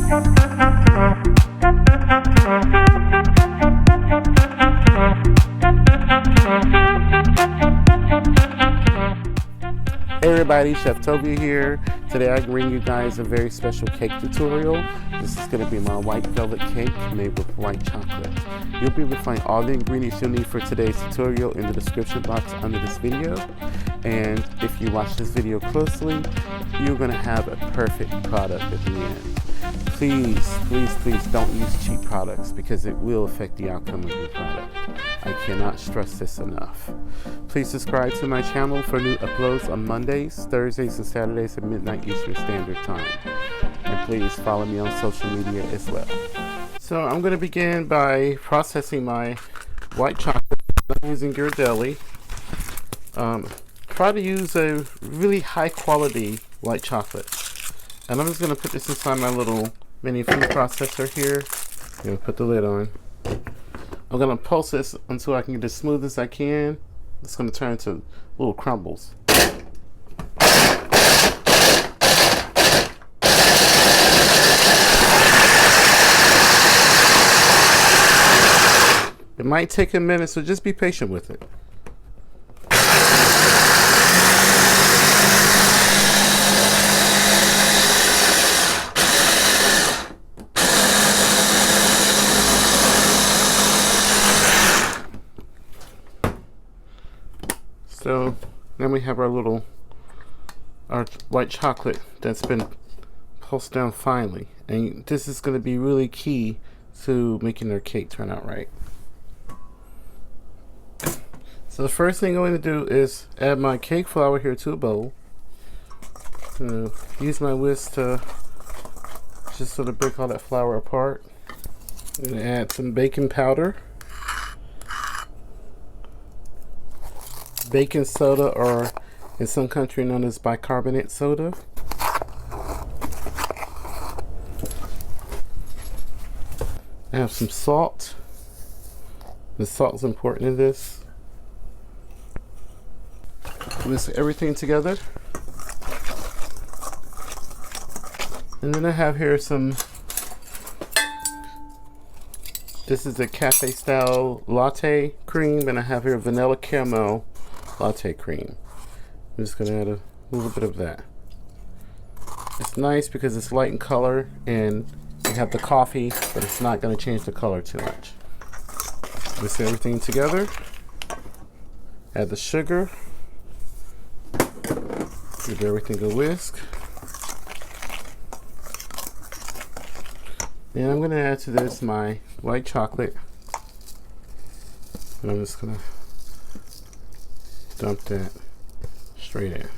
Hey everybody, Chef Toby here. Today I bring you guys a very special cake tutorial. This is going to be my white velvet cake made with white chocolate. You'll be able to find all the ingredients you'll need for today's tutorial in the description box under this video. And if you watch this video closely, you're going to have a perfect product at the end. Please don't use cheap products because it will affect the outcome of your product. I cannot stress this enough. Please subscribe to my channel for new uploads on Mondays, Thursdays, and Saturdays at midnight Eastern Standard Time. And please follow me on social media as well. So I'm going to begin by processing my white chocolate. I'm using Ghirardelli. Try to use a really high quality white chocolate. And I'm just going to put this inside my little mini food processor here. I'm going to put the lid on. I'm going to pulse this until I can get as smooth as I can. It's going to turn into little crumbles. It might take a minute, so just be patient with it. So then we have our white chocolate that's been pulsed down finely, and this is going to be really key to making our cake turn out right. So the first thing I'm going to do is add my cake flour here to a bowl. Use my whisk to just sort of break all that flour apart. I'm going to add some baking powder, baking soda, or in some country known as bicarbonate soda. I have some salt. The salt is important in this. Whisk everything together. And then I have here this is a cafe style latte cream, and I have here vanilla caramel latte cream. I'm just going to add a little bit of that. It's nice because it's light in color and you have the coffee, but it's not going to change the color too much. Mix everything together. Add the sugar. Give everything a whisk. And I'm going to add to this my white chocolate. And I'm just going to dump that straight in.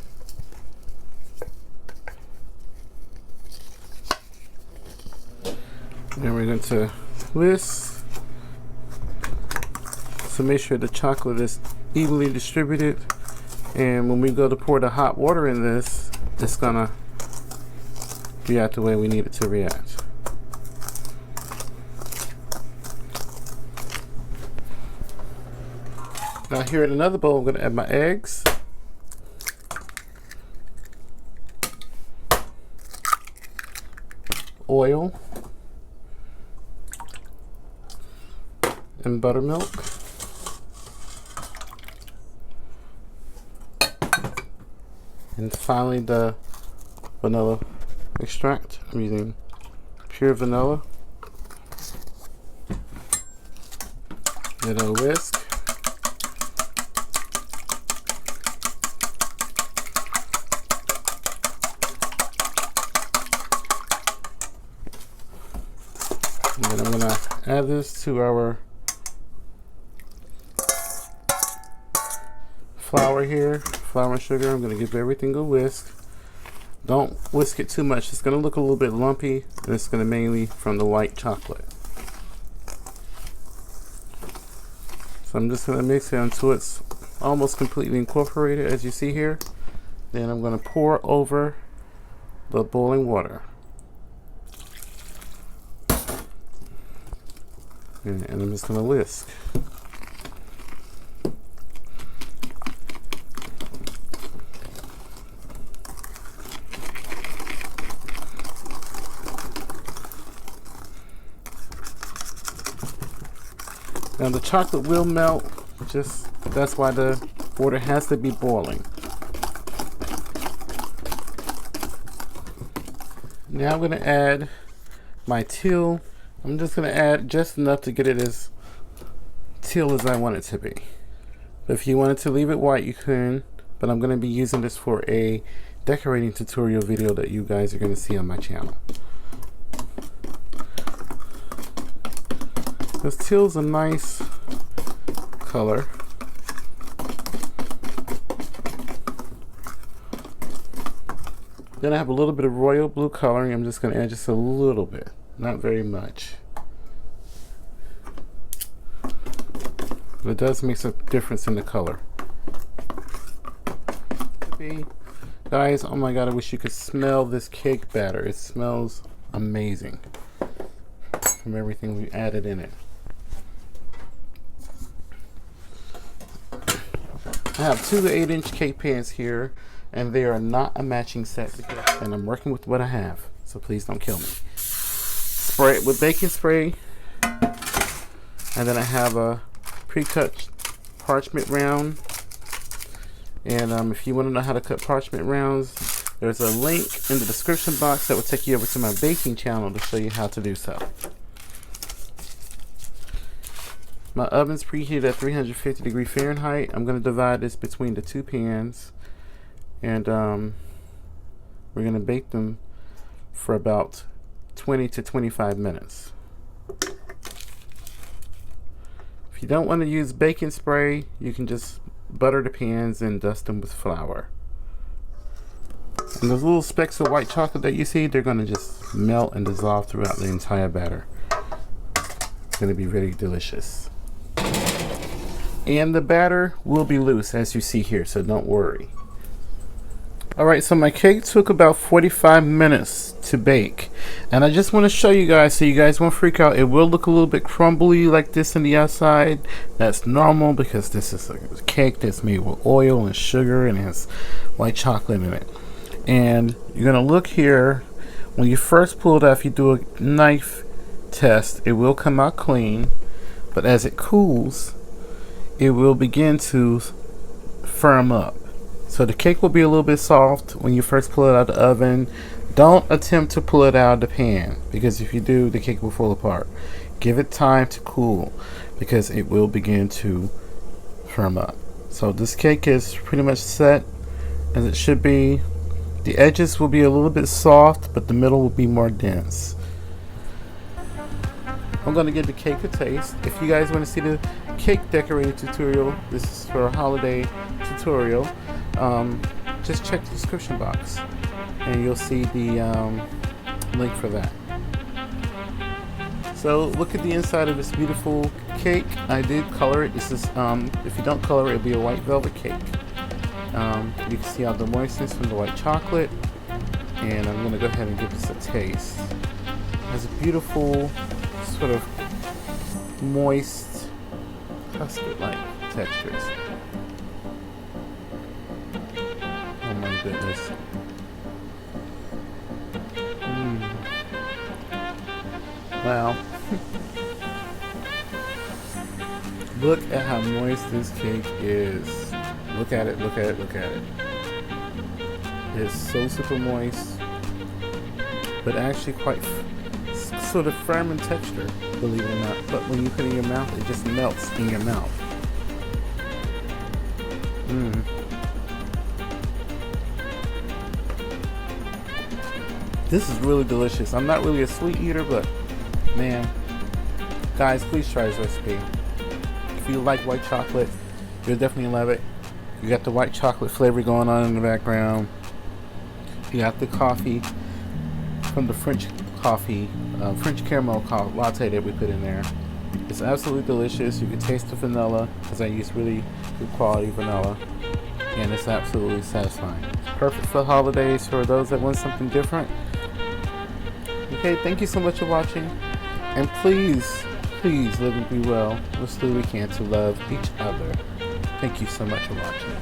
Then we're going to whisk to make sure the chocolate is evenly distributed. And when we go to pour the hot water in this, it's gonna react the way we need it to react. Now here in another bowl, I'm gonna add my eggs. Oil. And buttermilk. And finally the vanilla extract. I'm using pure vanilla. Then a whisk. And then I'm gonna add this to our flour here. Flour and sugar. I'm going to give everything a whisk. Don't whisk it too much. It's going to look a little bit lumpy, and it's going to mainly from the white chocolate. So I'm just going to mix it until it's almost completely incorporated, as you see here. Then I'm going to pour over the boiling water. And I'm just going to whisk. Now the chocolate will melt, that's why the water has to be boiling. Now I'm going to add my teal. I'm just going to add just enough to get it as teal as I want it to be. If you wanted to leave it white, you can, but I'm going to be using this for a decorating tutorial video that you guys are going to see on my channel. This teal's a nice color. Then I have a little bit of royal blue coloring. I'm just going to add just a little bit, not very much. But it does make a difference in the color. Guys, oh my god, I wish you could smell this cake batter. It smells amazing from everything we added in it. I have two 8-inch cake pans here, and they are not a matching set, and I'm working with what I have, so please don't kill me. Spray it with baking spray, and then I have a pre-cut parchment round. And if you want to know how to cut parchment rounds, there's a link in the description box that will take you over to my baking channel to show you how to do so. My oven's preheated at 350 degrees Fahrenheit. I'm going to divide this between the two pans, and we're going to bake them for about 20 to 25 minutes. If you don't want to use baking spray, you can just butter the pans and dust them with flour. And those little specks of white chocolate that you see, they're going to just melt and dissolve throughout the entire batter. It's going to be really delicious. And the batter will be loose, as you see here, so don't worry. Alright, so my cake took about 45 minutes to bake, and I just want to show you guys so you guys won't freak out. It will look a little bit crumbly like this on the outside. That's normal because this is a cake that's made with oil and sugar and has white chocolate in it. And you're going to look here, when you first pull it out, if you do a knife test, it will come out clean, but as it cools, it will begin to firm up. So the cake will be a little bit soft when you first pull it out of the oven. Don't attempt to pull it out of the pan, because if you do, the cake will fall apart. Give it time to cool, because it will begin to firm up. So this cake is pretty much set as it should be. The edges will be a little bit soft, but the middle will be more dense. I'm going to give the cake a taste. If you guys want to see the cake decorating tutorial, this is for a holiday tutorial, just check the description box and you'll see the link for that. So look at the inside of this beautiful cake. I did color it. This is if you don't color it, it'll be a white velvet cake. You can see all the moistness from the white chocolate, and I'm going to go ahead and give this a taste. It has a beautiful sort of moist custard-like textures. Oh my goodness. Wow. Look at how moist this cake is. Look at it, look at it, look at it. It's so super moist, but actually quite sort of firm in texture, believe it or not. But when you put it in your mouth, it just melts in your mouth. This is really delicious. I'm not really a sweet eater, but man, guys, please try this recipe. If you like white chocolate, you'll definitely love it. You got the white chocolate flavor going on in the background. You got the coffee from the French coffee, French caramel latte that we put in there. It's absolutely delicious. You can taste the vanilla because I use really good quality vanilla, and it's absolutely satisfying. It's perfect for holidays for those that want something different. Okay, thank you so much for watching, and please live and be well. Let's do what we can to love each other. Thank you so much for watching.